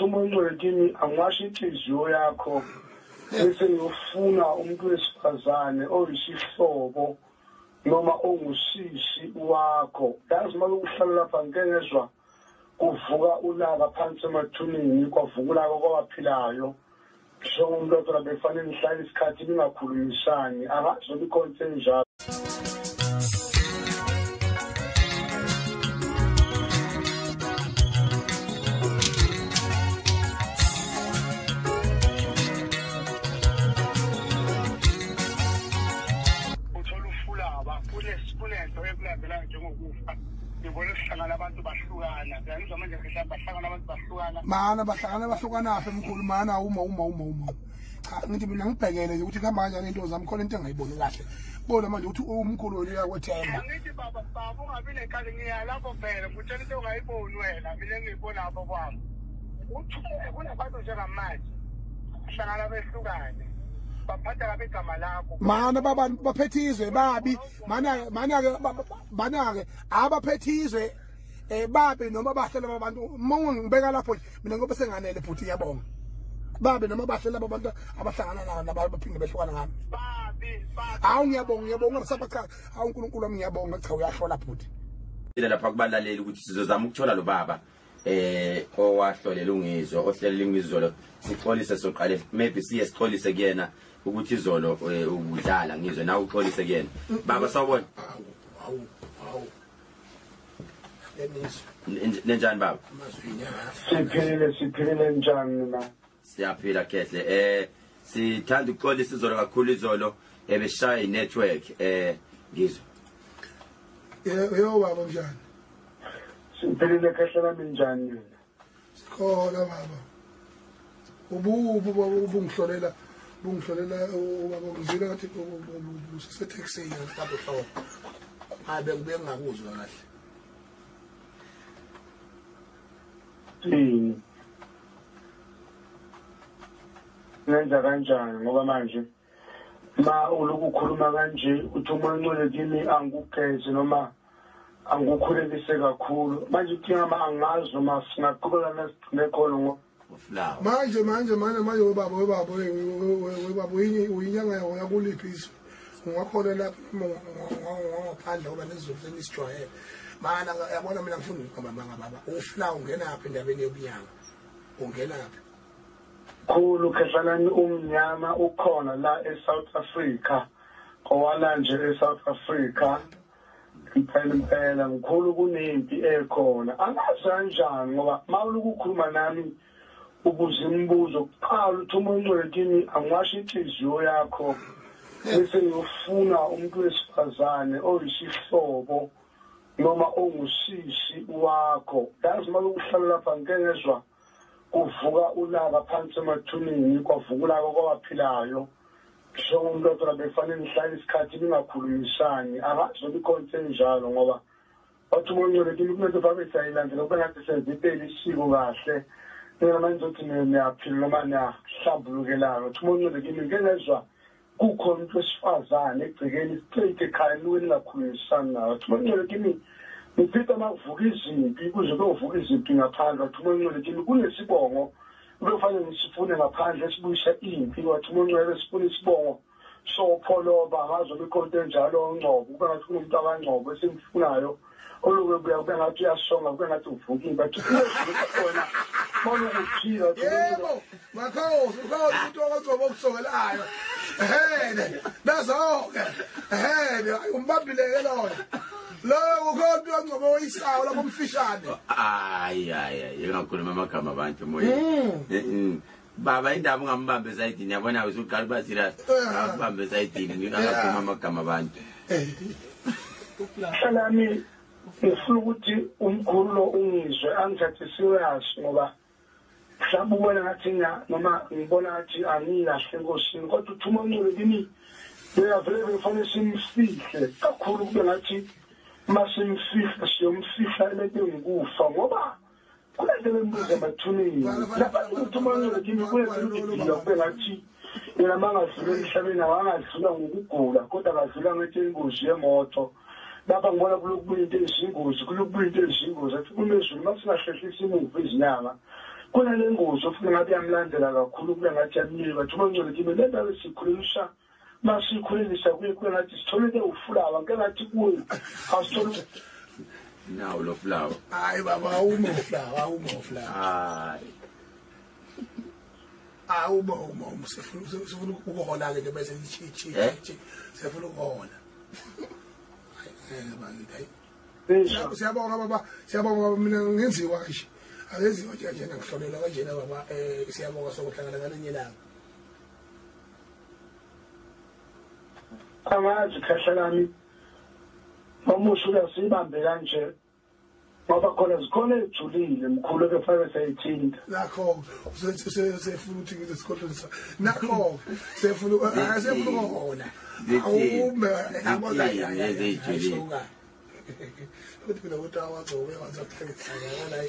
Umuntu wetini angasho inhliziyo yakho bese ngiyofuna umuntu wesifazane oyisihlobo noma ongusisi wakho. Yazi uma uhlala lapha ngezwe kuvuka ulaka phansi emathunini kwavuka ulaka kwabaphilayo. So umuntu othola befanele nihlale isikhathi ningakhulumisani akazobe ikhonse njalo. Mana bahlukana apha emkhulu mana uma cha ngithi mina ngibhekele nje ukuthi kuhamba kanjani into zami khona into engayiboni kahle bona manje uthi umkhulu wena uyakwethemba ngithi baba ungabi nekhali ngiya lapho phela ngitshela into ongayiboni wena mina ngiyibona apha kwami uthi kunabantu njengamanje hlangana behlukane baphatha kabe igama lakho mana baphethizwe babi mana ke abaphethizwe babe noma bahlela abantu mongo ngibeka lapho mina ngoba senganele futhi ngiyabonga babe noma bahlela abantu abahlangana nabo nabaphinde behlukana ngami babi awu ngiyabonga ngisabacha awu uNkulunkulu wami ngiyabonga cha uyahlola futhi lapha kubalaleli ukuthi sizozama ukuthola lo baba owahlolela ungizwe ohlelela ingizolo sixolise soqale maybe siyesixolise kuyena ukuthi izolo ubudlala ngizwe nawe uxolise kuyena baba sawubona awu nenjani baba siphilile njani na siyaphila kehle sithanda ukuxolisa izolo kakhulu izolo ebeshaya network ngizwe yo baba njani siphilile kahle nami njani sikhona baba ubungihlolela ubaba ngizile ngathi usesetaxini lapho hloko abe ngibengakuzwa kahle nenza kanjani ngoba manje ma ulukukhuluma kanje uthi umuntu kimi angugeze noma angukhulelise kakhulu manje uthingama angazi noma singaqhubeka nekholo ngo manje webaba uyinyanga yakuliphi izwe ungakhona lapha ngaphandle ngoba nezizulu senisijwayele mana yabona mina ngifuna baba ufla ungena apha endabeni yobunyanga ungena apha khulu khehlani umnyama ukhona la eSouth Africa owala nje eSouth Africa impela ngikhulu kunempi ekhona angazi kanjani ngoba mawulukukhuluma nami ubuze imibuzo kuqala uthi umuntu wetini angasho inhliziyo yakho bese ngiyofuna umuntu wesifazane oyisihlobo noma ongusisi wakho. Yazi uma uhlala lapha ngezwe kuvuka ulaka phansi emathunini kwavuka ulaka kwabaphilayo. So umuntu othola befanele nihlale isikhathi ningakhulumisani akazobe ikhonse njalo ngoba wathi umuntu wetini kumele babe sayilandela kube ngathi senzipela isiko kahle manje uthi niyaphila noma niyahlambulukelana uthi umuntu wetini ngezwe kukhona umuntu wesifazane egcekeni straight ekhaya niwe ningakhulumisani nawe uthi umuntu wetini ngiphethe amavuka izimpi kuze kuyovuka izimpi ngaphandle wathi umuntu wetini kunesibongo kufanele nisifune ngaphandle sibuyisa impi wathi umuntu wesifune isibongo so pholoba ngazo ikhonto njalo ongcobo kube ngathi kunomuntu abangcobo esimfunayo oluke kube ngathi uyasonga kube ngathi uvuka impi bathi wena manje ukuphila yebo makhosi umuntu ongcobo okusongelayo nazoke umbambileke lona lo ukhona ongcobo oyisawo lapho umfishane yengakhuluma amagama abantu moya baba indaba ungambambe sayidini yabona usuqala ba serious ngambambe sayidini ngikakhuluma amagama abantu salami ngifuna ukuthi umkhulu lo ungizwe angithathe serious ngoba mhlawumbe ubona ngathi noma ngibona ngathi angikahle enkosini kodwa uthi umuntu kimi uyavele kufanele simfihle kakhulu kube ngathi masimfihla siyomfihla elekufa ngoba kulendlela embuzo emathunini lapha uthi umuntu kimi kuyezindlela kube ngathi yena mangadlula emhlabeni awangadlula ngokugula kodwa akadlula ngethi ingozi yemoto lapha ngibona kulokubuyinto ezingozi kulokubuyinto ezingozi athi kumezulu masingahlehlisa imuva izinyanga kuna lengozi ofuna ngathi yamlandela kakhulu kule ngathi yamnyika thuba ngcwele kimi le ndawo sikhulisha masikhulisha kuye ngathi sitholeke ufulawa ke ngathi kuwe awusithole nawo lo flower hayi baba awumoflawa hayi awubo sifuna ukuhola ke bese ichichi sifuna ukuhola siyabonga baba mina ngenziwa nje akenziwa nje njena ngihlolela kanjena baba siyabonga sokuhlangana ngalenye langa amazi khahlalami mamusho uyasibambe kanje ngoba khona zikhona ejulile mkhulu ke fake sayithinta nakho sefuna ukuthi ngize sikolonisa nakho sefuna ukuhola awume ezejulile uthi mina uthi awazobe wazakuhlekisana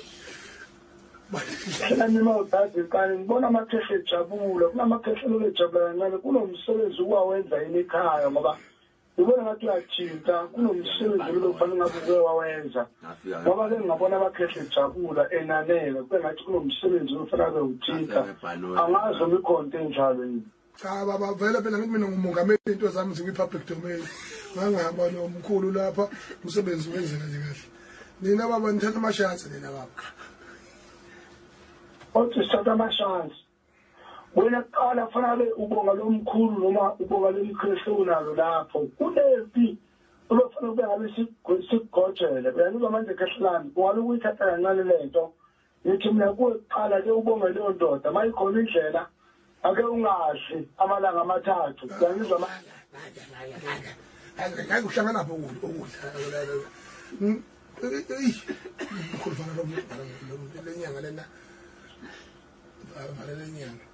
Lami mawuthatha iqala ngibona amakhehla ejabula kunamakhehla lokujabula kancane kunomsebenzi uwawenza ekhaya ngoba ngibona ngathi uyathinta kunomsebenzi lokufanele ngabe wawenza ngoba ke ngabona amakhehla ejabula enanela kube ngathi kunomsebenzi ofanele uthinta angazi imikhonto enjalo yini cha baba vele phela ngithi mina ngumongameli into zami zikwi-public domain ngangihamba nomkhulu lapha umsebenzi wenzeka nje kahle nina baba nithatha amashansi nina baba othi sithatha amashansi wena qala fanele ubonga lo mkhulu noma ubonga lemkhehlo unalo lapho kulephi ulofanele ube ngabe sigojele uyanikezwa manje khehlani ungalo kuyithatha kancane lento yithi mina kuqala ke ubonga leyo ndoda mayikhona indlela ake ungashi amalanga amathathu uyanikezwa manje hayi uhlangana lapho ukudla mkhulu fanele lo lenyanga lena lenyanga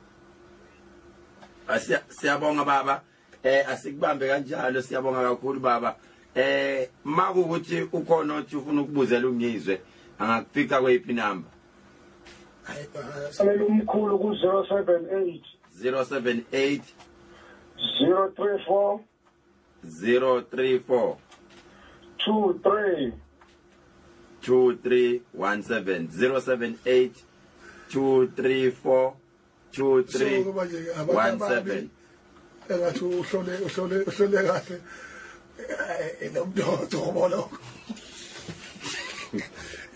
siyabonga baba asikubambe kanjalo siyabonga kakhulu baba makuthi ukhona othi ufuna ukubuzela ungizwe angakufika kwephi number Salele umkhulu ku 078 078 034 034 2317 078 234 2317 engathi uhlole kahle nomnotho ngobolo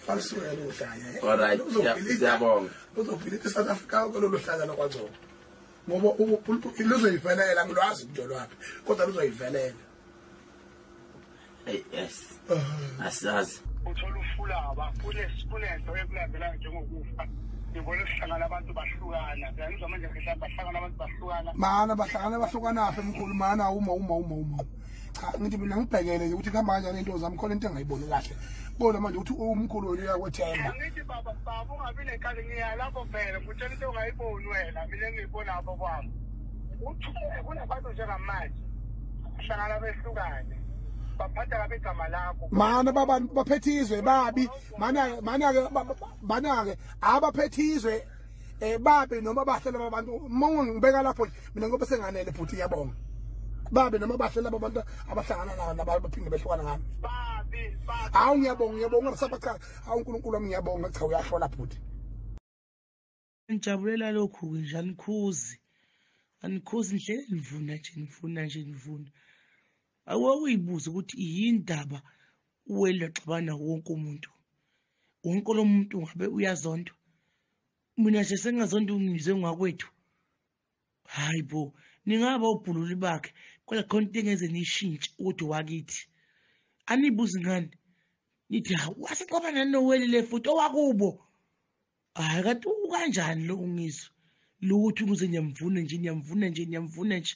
falswele uhlanya alright siyabonga uzophila South Africa kololu hlanga lokwaZoba ngoba luzoyivelela ngilwazi into lwaphi kodwa luzoyivelela yes asazi uthola ufulaba kunento ekulandela njengokufa ngibona sihlangana abantu bahlukana ngizwa manje mhlawumbe bahlangana abantu bahlukana mana bahlukana apha emkhulu mana uma cha ngithi mina ngibhekele nje ukuthi kuhamba kanjani into zami khona into engayiboni kahle bona manje uthi umkhulu wena uyakwethemba ngithi baba ungabi nekhali ngiya lapho vele ngitshela into ongayiboni wena mina ngiyibona apho kwami uthi kunabantu njengamanje bahlangana behlukane baphatha kabe igama lakho mana babantu baphethizwe babi mana ke abaphethizwe babe noma bahlela abantu mongo ngibeka lapho mina ngoba senganele futhi ngiyabonga babe noma bahlela abantu abahlangana nabo nabaphinde behlukana ngami babi awu ngiyabonga ngisabacha awu uNkulunkulu wami ngiyabonga cha uyahlola futhi ngijabulela lokhu njani anikhuzi nhle nivuna nje awuyibuza ukuthi yindaba uwela xabana wonke umuntu wonke lo muntu ngabe uyazonda mina nje sengazonda ungizwe ngakwethu hayibo ningaba ubhululi bakhe kodwa khona into engeze nishintshe ukuthi wakithi anibuzi ngani nithi wasixabana nowelile futhi owakubo hayi kanti kanjani lo ungizwe luthi ukuze niyamvuna nje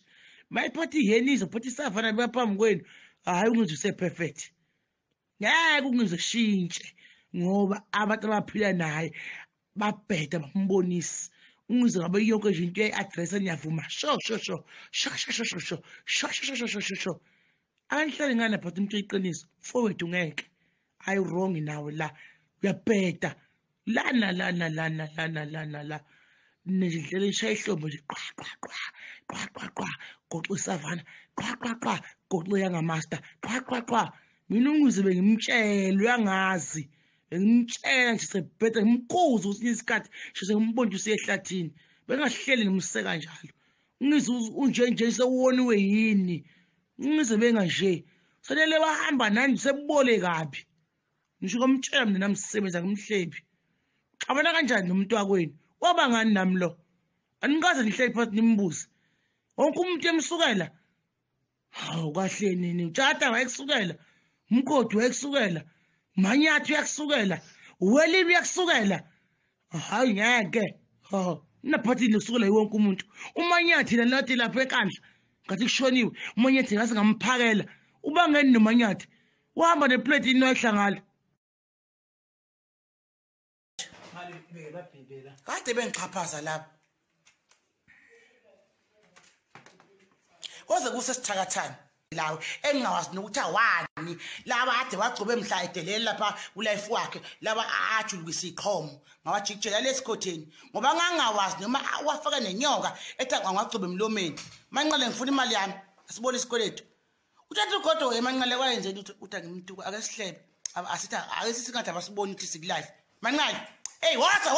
mayiphathi yeni izophathi isavana baphambi kwenu hayi ungizwe useperfect ngeke ungizwe shintshe ngoba abantu abaphila naye babheda bambonisa ungizwe ngabe yonke nje into ye-address niyavuma sho angihlali ngana but umuntu uyiqiniso forward ungeke ayi wrong nawe la uyabheda la nendlela ishaya ihlombo nje qwa goxa isavana qwa goxa yangamaster qwa mina ungizwe bengimtshela uyangazi ngimtshela nje sebhethe ngimkuza usinye isikhathi shese ngimbonje usehlathini bengahleli ngimseka kanjalo ngizwe unje sewoniwe yini ngize bengaje sanele bahamba nani sebole kabi ngisho komtshela mina namsebenza ngimhlebi xabana kanjani nomuntu wakwenu waba ngani nami lo anikaze ngihleli phansi nimbuze wonke umuntu emsukela hawu kahle nini utshata wayekusukela umkodi wayekusukela manyathi uyakusukela uwelibi uyakusukela hayi ngeke naphathi lusukela wonke umuntu umanyathi lanathi lapha ekandla ngathi kushoniwe umanyathi ngase ngamphakela uba ngeni nomanyathi uhamba neplate inoyihlangala kade bengixhaphaza lapha koze kusesithakathana lawo engingawazi nokuthi awani laba ade wagcobe emhla edelele lapha ulife wakhe laba ajulukisa iqhomo ngawajikijela lesikhotheni ngoba ngangawazi noma wafaka nenyoka ethi ngagcobe emlomeni manqale ngifuna imali yami asibona isikweletu uthatha ugodo emanqale wayenzeni uthi ngimtuka akasihlebe asithi akesisingathi abasiboni ukuthi sikulife manqale hey wasa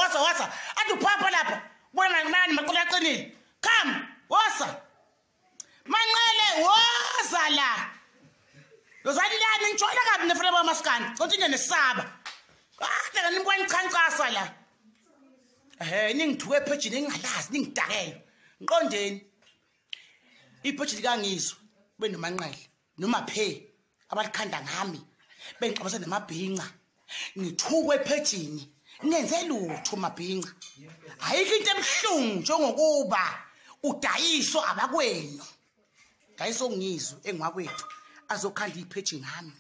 athi uphapha lapha bona mani maqola aqinile come wasa manqele woza la yozalilani ngitshona kabi nefreba bamaskandi konke nje nesaba kade kanibona ichancasa la ningithuke ephejini engingalazi ningidakela ngiqondeni iphejini likangizwe benomanqele noma phe abalikhanda ngami bengixabisa namabhinqa ngithukwe ephejini ngenze lutho mabhinqa ayikho into ebuhlungu njengokuba udayiso abakwenu dayiso ngizwe engwakwethu azokhanda ipheji ngami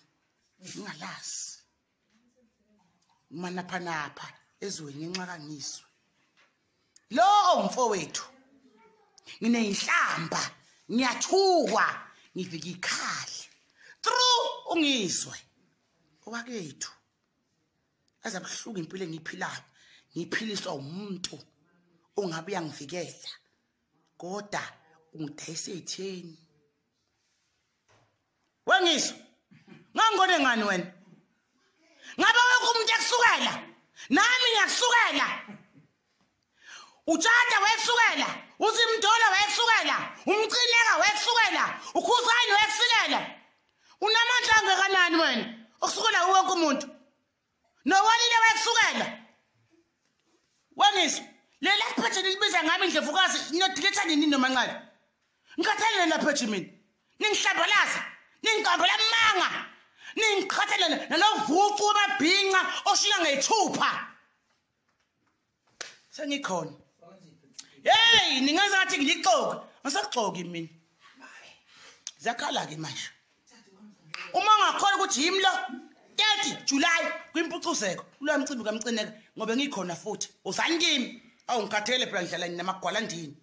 ngingalazi manapha ezweni ngenxa kangizwe lo umfowethu ngineyinhlamba ngiyathukwa ngivika ikhali true ungizwe owakethu azabuhluka impilo engiphilayo ngiphiliswa umuntu ongabe yangivikela kodwa ungidayise etheni wengizwe ngangone ngani wena ngabe wonke umuntu yakusukela nami ngiyakusukela utshata wayesukela uzimdolo wayesukela umcineka wayesukela ukhuzani wayesukela unamandla angakanani wena okusukela wonke umuntu nowalile wayesukela wengizwe lela phethe libiza ngami indlevukazi nodilitha nini nomanqale ngikhathalele lapha phethe mina ningihlambalaza ningigambela manga ningikhathalele nalovucu wamabhinqa oshiya ngeyithupha sengikhona hey ningaze ngathi ngiyixoke ngisagxoki mina zakhala ke manje uma ngakhona ukuthi yimlo 30 July kwimpucuzeko lo mcimbi kamcineka ngobe ngikhona futhi uzani kimi awungikhathele phela ngihlala namagwalandini